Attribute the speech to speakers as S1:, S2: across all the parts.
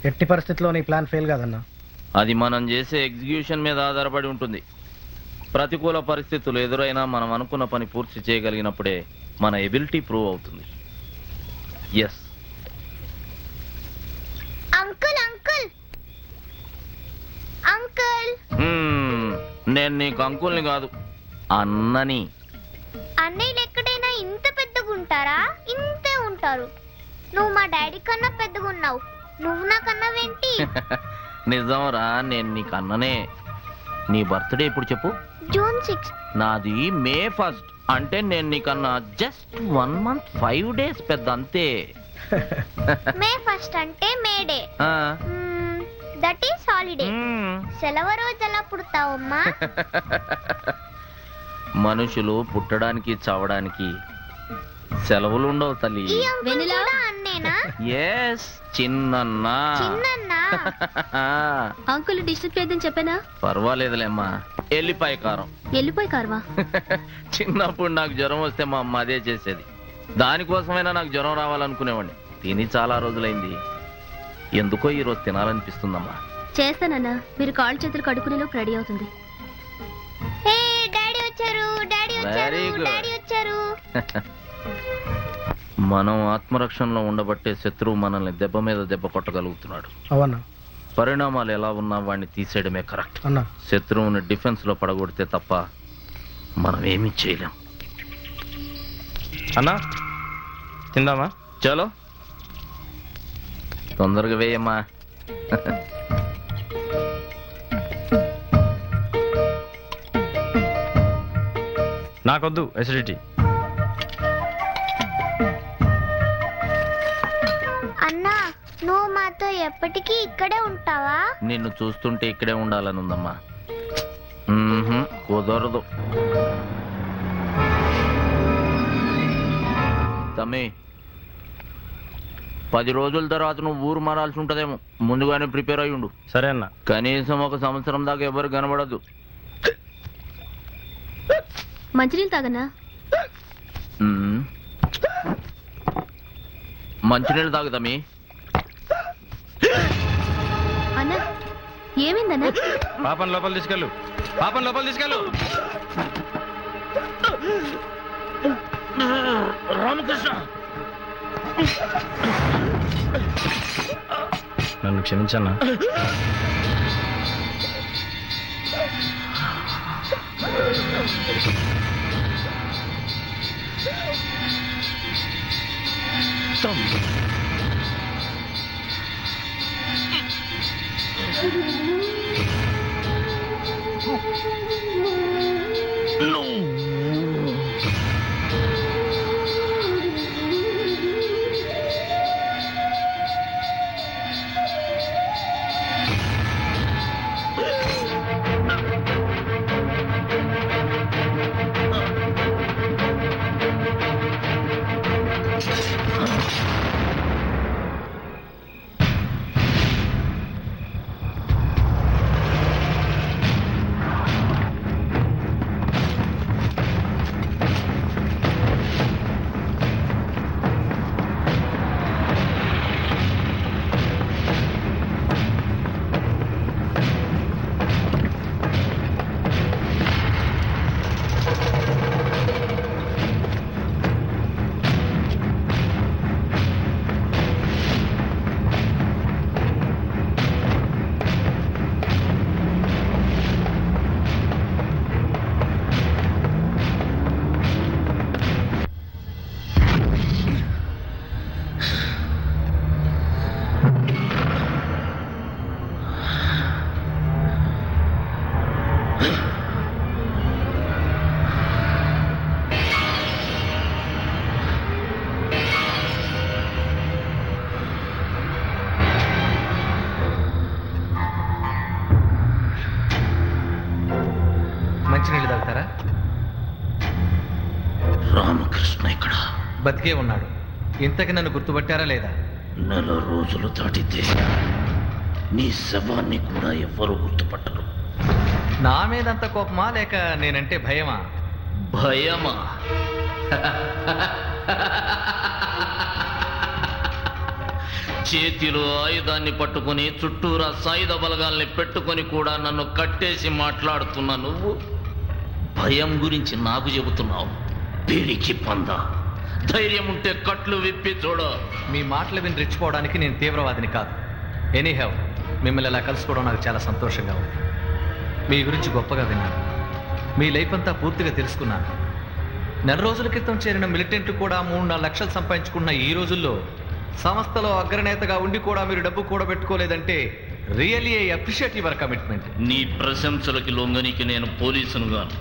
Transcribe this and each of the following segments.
S1: ఎట్టి పరిస్థితిలో నీ ప్లాన్ ఫెయిల్ కాదన్నా.
S2: అది మనం చేసే ఎగ్జిక్యూషన్ మీద ఆధారపడి ఉంటుంది. ప్రతికూల పరిస్థితులు ఎదురైనా మనం అనుకున్న పని పూర్తి చేయగలిగినప్పుడే మన ఎబిలిటీ ప్రూవ్ అవుతుంది. ఎస్
S3: అంకుల్ అంకుల్ అంకుల్
S2: నేను నీకు అంకుల్ని కాదు, అన్నని.
S3: అన్నయ్యలు ఎక్కడైనా ఇంత పెద్దగా ఉంటారా? ఇంతే ఉంటారు. నువ్వు మా డాడీ కన్నా పెద్దగా ఉన్నావు. నువ్వు నాకన్నావేంటి?
S2: నిజంరా, నేను నీకు అన్ననే. నీ బర్త్డే ఎప్పుడు చెప్పు?
S3: జూన్ 6.
S2: నాది May 1st. అంటే నేను నీకన్నా జస్ట్ 1 month 5 days పెద్ద, అంతే.
S3: మే 1st అంటే మే డే. That is holiday. సెలవు రోజు ఎలా పుడతావమ్మా?
S2: మనుషులు పుట్టడానికి చావడానికి సెలవులు ఉండవు తల్లి.
S3: ఈ అంకుల్ కూడా అన్నేనా?
S2: ఎస్, చిన్నన్నా.
S3: చిన్నన్నా?
S4: అంకుల్ డిస్టర్బ్ చేయదని చెప్పానా?
S2: పర్వాలేదులేమ్మా. ఎల్లిపాయ కారం.
S4: వెళ్ళిపోయి కారవా?
S2: చిన్నప్పుడు నాకు జ్వరం వస్తే మా అమ్మ అదే చేసేది. దానికోసమైనా నాకు జ్వరం రావాలనుకునేవాడిని. తిని చాలా రోజులైంది. ఎందుకో ఈరోజు తినాలనిపిస్తుందమ్మా.
S4: చేస్తానన్నా, మీరు కాళ్ళు చేతులు కడుక్కునేలోపు రెడీ అవుతుంది.
S3: హే డాడీ వచ్చారు, డాడీ వచ్చారు,
S2: Very good.
S3: డాడీ వచ్చారు.
S2: మనం ఆత్మరక్షణలో ఉండబట్టే శత్రువు మనల్ని దెబ్బ మీద దెబ్బ కొట్టగలుగుతున్నాడు.
S1: అవన్నా
S2: పరిణామాలు ఎలా ఉన్నా వాడిని తీసేయడమే కరెక్ట్.
S1: అన్నా,
S2: శత్రువుని డిఫెన్స్ లో పడగొడితే తప్ప మనం ఏమీ చేయలేం.
S5: అన్నా తిందామా?
S2: చలో తొందరగా వేయమ్మా.
S5: నాకొద్దు ఎసిడిటీ.
S3: అన్నా, నువ్వు మాతో ఎప్పటికీ ఇక్కడే ఉంటావా?
S2: నిన్ను చూస్తుంటే ఇక్కడే ఉండాలని ఉందమ్మా. కుదరదు తమ్మి. 10 రోజుల తర్వాత నువ్వు ఊరు మారాల్సి ఉంటుందేమో. ముందుగానే ప్రిపేర్ అయ్యి ఉండు.
S5: సరే అన్న.
S2: కనీసం 1 సంవత్సరం దాకా ఎవరు కనబడద్దు.
S4: మంచినీళ్ళు తాగన్నా?
S2: మంచినీళ్ళు తాగుతామి.
S4: అన్నా ఏమైందన్నా?
S5: పాపం లోపల తీసుకెళ్ళు, పాపం లోపల తీసుకెళ్ళు.
S2: రామకృష్ణ,
S5: నన్ను క్షమించన్నా.
S6: మంచినీళ్ళు తాగుతారా?
S2: రామకృష్ణ ఇక్కడ
S6: బతికే ఉన్నాడు. ఇంతకి నన్ను గుర్తుపట్టారా లేదా?
S2: 4 రోజులు దాటితే నీ శవాన్ని కూడా ఎవ్వరూ గుర్తుపట్టరు.
S6: నా మీదంత కోపమా లేక నేనంటే భయమా?
S2: భయమా? చేతిలో ఆయుధాన్ని పట్టుకుని చుట్టూరా సాయుధ బలగాల్ని పెట్టుకొని కూడా నన్ను కట్టేసి మాట్లాడుతున్న నువ్వు భయం గురించి నాకు చెబుతున్నావు. పిరికి పంద, ధైర్యం ఉంటే కట్లు విప్పి చూడ.
S6: మీ మాటలు విని రెచ్చిపోవడానికి నేను తీవ్రవాదిని కాదు. ఎనీహౌ, మిమ్మల్ని ఇలా కలుసుకోవడం నాకు చాలా సంతోషంగా ఉంది. మీ గురించి గొప్పగా విన్నాను. మీ లైఫ్ అంతా పూర్తిగా తెలుసుకున్నాను. నెల రోజుల క్రితం చేరిన మిలిటెంట్లు కూడా 3-4 లక్షలు సంపాదించుకున్న ఈ రోజుల్లో సంస్థలో అగ్రనేతగా ఉండి కూడా మీరు డబ్బు కూడబెట్టుకోలేదంటే really I appreciate your commitment.
S2: నీ ప్రశంసలకి లొంగనికి నేను పోలీసునుగాను.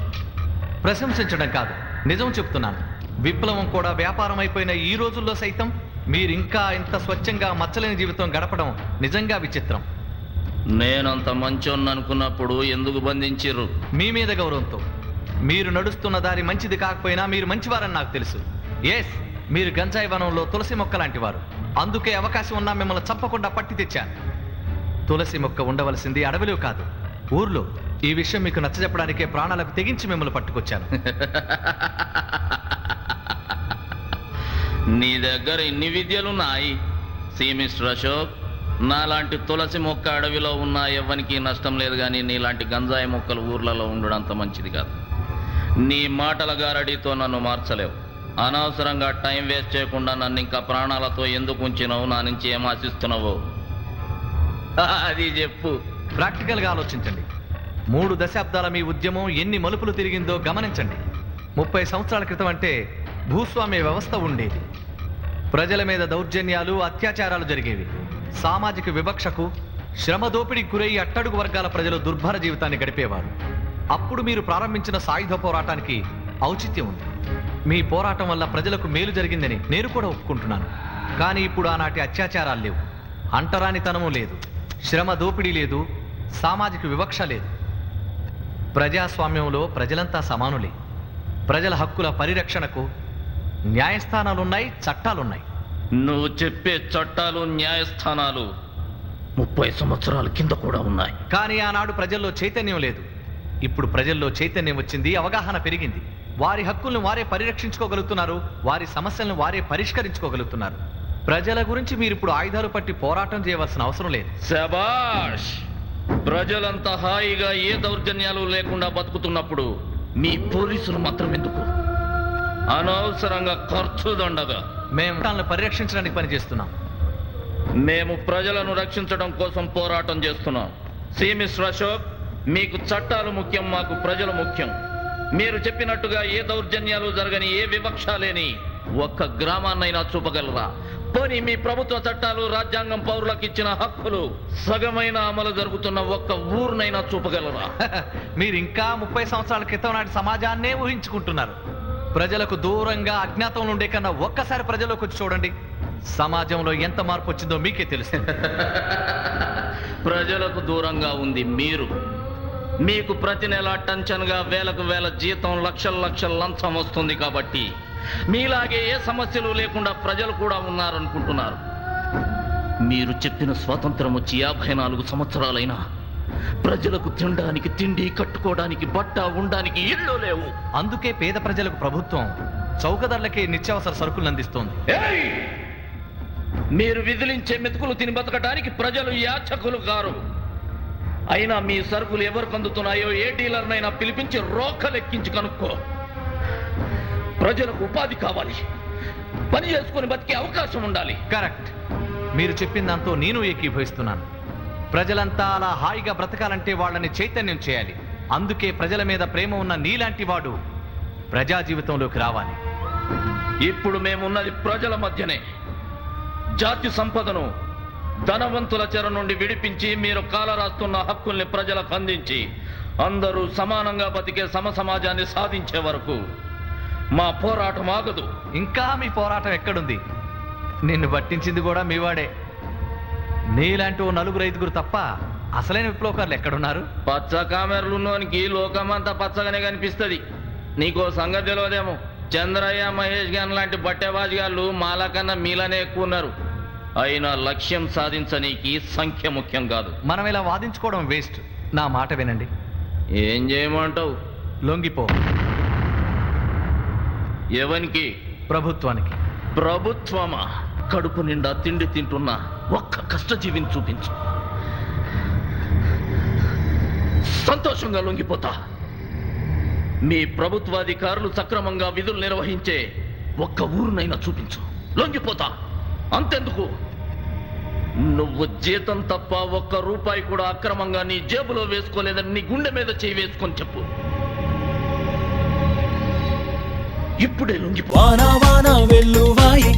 S6: ప్రశంసించడం కాదు, నిజం చెప్తున్నాను. విప్లవం కూడా వ్యాపారం అయిపోయిన ఈ రోజుల్లో సైతం మీరు ఇంకా ఇంత స్వచ్ఛంగా మచ్చలేని జీవితం గడపడం నిజంగా విచిత్రం.
S2: నేనంత మంచోన్ని అనుకున్నప్పుడు ఎందుకు బంధించిర్రు?
S6: మీ మీద గౌరవంతో. మీరు నడుస్తున్న దారి మంచిది కాకపోయినా మీరు మంచివారని నాకు తెలుసు. ఎస్, మీరు గంజాయి వనంలో తులసి మొక్క లాంటి వారు. అందుకే అవకాశం ఉన్నా మిమ్మల్ని చంపకుండా పట్టి తెచ్చాను. తులసి మొక్క ఉండవలసింది అడవిలో కాదు, ఊర్లో. ఈ విషయం మీకు నచ్చజెప్పడానికే ప్రాణాలకు తెగించి మిమ్మల్ని పట్టుకొచ్చాను.
S2: నీ దగ్గర ఇన్ని విద్యలున్నాయి. సి మిస్టర్ అశోక్, నాలాంటి తులసి మొక్క అడవిలో ఉన్న ఎవ్వనికి నష్టం లేదు, కానీ నీలాంటి గంజాయి మొక్కలు ఊర్లలో ఉండడం అంత మంచిది కాదు. నీ మాటల గారడితో నన్ను మార్చలేవు. అనవసరంగా టైం వేస్ట్ చేయకుండా నన్ను ఇంకా ప్రాణాలతో ఎందుకు ఉంచినావు? నా నుంచి ఏం ఆశిస్తున్నావు అది చెప్పు.
S6: ప్రాక్టికల్గా ఆలోచించండి. 3 దశాబ్దాల మీ ఉద్యమం ఎన్ని మలుపులు తిరిగిందో గమనించండి. 30 సంవత్సరాల క్రితం అంటే భూస్వామ్య వ్యవస్థ ఉండేది. ప్రజల మీద దౌర్జన్యాలు, అత్యాచారాలు జరిగేవి. సామాజిక వివక్షకు, శ్రమ దోపిడీకి గురై అట్టడుగు వర్గాల ప్రజలు దుర్భర జీవితాన్ని గడిపేవారు. అప్పుడు మీరు ప్రారంభించిన సాయుధ పోరాటానికి ఔచిత్యం ఉంది. మీ పోరాటం వల్ల ప్రజలకు మేలు జరిగిందని నేను కూడా ఒప్పుకుంటున్నాను. కానీ ఇప్పుడు ఆనాటి అత్యాచారాలు లేవు, అంటరానితనము లేదు, శ్రమ దోపిడీ లేదు, సామాజిక వివక్ష లేదు. ప్రజాస్వామ్యంలో ప్రజలంతా సమానులే. ప్రజల హక్కుల పరిరక్షణకు న్యాయస్థానాలున్నాయి, చట్టాలున్నాయి.
S2: నువ్వు చెప్పే చట్టాలు, న్యాయస్థానాలు 30 సంవత్సరాల కింద కూడా ఉన్నాయి.
S6: కానీ ఆనాడు ప్రజల్లో చైతన్యం లేదు. ఇప్పుడు ప్రజల్లో చైతన్యం వచ్చింది, అవగాహన పెరిగింది. వారి హక్కులను వారే పరిరక్షించుకోగలుగుతున్నారు, వారి సమస్యలను వారే పరిష్కరించుకోగలుగుతున్నారు. ప్రజల గురించి మీరు ఇప్పుడు ఆయుధాలు పట్టి పోరాటం చేయవలసిన అవసరం లేదు.
S2: శభాష్! ప్రజలంతా హాయిగా ఏ దౌర్జన్యాలు లేకుండా బతుకుతున్నప్పుడు మీ పోలీసులు మాత్రం ఎందుకు అనవసరంగా ఖర్చు దండగా?
S6: మేము వాళ్ళని పరిరక్షించడానికి పనిచేస్తున్నాం.
S2: మేము ప్రజలను రక్షించడం కోసం పోరాటం చేస్తున్నాం. సి మిస్టర్ అశోక్, మీకు చట్టాలు ముఖ్యం, మాకు ప్రజలు ముఖ్యం. మీరు చెప్పినట్టుగా ఏ దౌర్జన్యాలు జరగని, ఏ వివక్ష లేని ఒక్క గ్రామాన్నైనా చూపగలరా? పోనీ మీ ప్రభుత్వ చట్టాలు, రాజ్యాంగం పౌరులకు ఇచ్చిన హక్కులు సగమైన అమలు జరుగుతున్న ఒక్క ఊరినైనా చూపగలరా?
S6: మీరు ఇంకా 30 సంవత్సరాల క్రితం నాటి సమాజాన్నే ఊహించుకుంటున్నారు. ప్రజలకు దూరంగా అజ్ఞాతంలో ఉండే కన్నా ఒక్కసారి ప్రజల్లోకి వచ్చి చూడండి. సమాజంలో ఎంత మార్పు వచ్చిందో మీకే తెలుసు.
S2: ప్రజలకు దూరంగా ఉంది మీరు. మీకు ప్రతి నెల టెన్షన్గా వేలకు వేల జీతం, లక్షల లక్షల లంచం వస్తుంది. కాబట్టి మీలాగే ఏ సమస్యలు లేకుండా ప్రజలు కూడా ఉన్నారనుకుంటున్నారు. మీరు చెప్పిన స్వాతంత్రం వచ్చి 54 సంవత్సరాలైనా ప్రజలకు తినడానికి తిండి, కట్టుకోవడానికి బట్ట, ఉండడానికి ఇళ్ళు లేవు.
S6: అందుకే పేద ప్రజలకు ప్రభుత్వం చౌక ధరలకే నిత్యావసర సరుకులు అందిస్తోంది.
S2: మీరు విదిలించే మెతుకులు తిని బతకడానికి ప్రజలు యాచకులు కారు. అయినా మీ సరుకులు ఎవరికి అందుతున్నాయో ఏ డీలర్నైనా పిలిపించి రోకలెక్కించి కనుక్కో. ప్రజలకు ఉపాధి కావాలి, పని చేసుకుని బతికే అవకాశం ఉండాలి.
S6: కరెక్ట్. మీరు చెప్పిన దాంతో నేను ఏకీభవిస్తున్నాను. ప్రజలంతా అలా హాయిగా బ్రతకాలంటే వాళ్ళని చైతన్యం చేయాలి. అందుకే ప్రజల మీద ప్రేమ ఉన్న నీలాంటి వాడు ప్రజా జీవితంలోకి రావాలి.
S2: ఇప్పుడు మేమున్నది ప్రజల మధ్యనే. జాతి సంపదను ధనవంతుల చెర నుండి విడిపించి మీరు కాలరాస్తున్న హక్కుల్ని ప్రజలకు అందించి అందరూ సమానంగా బతికే సమాజాన్ని సాధించే వరకు మా పోరాటం ఆగదు.
S6: ఇంకా మీ పోరాటం ఎక్కడుంది? నిన్ను పట్టించింది కూడా మీవాడే. నీలాంటి 4-5 తప్ప అసలైన విప్లవకారులు ఎక్కడున్నారు?
S2: పచ్చ కామెర్లున్నోనికి లోకమంతా పచ్చగానే కనిపిస్తుంది. నీకో సంగతి తెలియదేమో, చంద్రయ్య, మహేష్ గాన్ లాంటి బట్టెబాజిగాళ్ళు మాలా కన్నా మీలానే ఎక్కువ ఉన్నారు. అయినా లక్ష్యం సాధించనీకి సంఖ్య ముఖ్యం కాదు.
S6: మనం ఇలా వాదించుకోవడం వేస్ట్. నా మాట వినండి.
S2: ఏం చేయమంటావు?
S6: లొంగిపో.
S2: ఎవనికి?
S6: ప్రభుత్వానికి.
S2: ప్రభుత్వమా? కడుపు నిండా తిండి తింటున్న ఒక్క కష్టజీవిని చూపించు, సంతోషంగా లొంగిపోతా. మీ ప్రభుత్వాధికారులు సక్రమంగా విధులు నిర్వహించే ఒక్క ఊరునైనా చూపించు, లొంగిపోతా. అంతెందుకు, నువ్వు జీతం తప్ప ఒక్క రూపాయి కూడా అక్రమంగా నీ జేబులో వేసుకోలేదని నీ గుండె మీద చేయి వేసుకొని చెప్పు. ఇప్పుడే లొంగిపో.
S7: వాన వాన వెల్లువాయే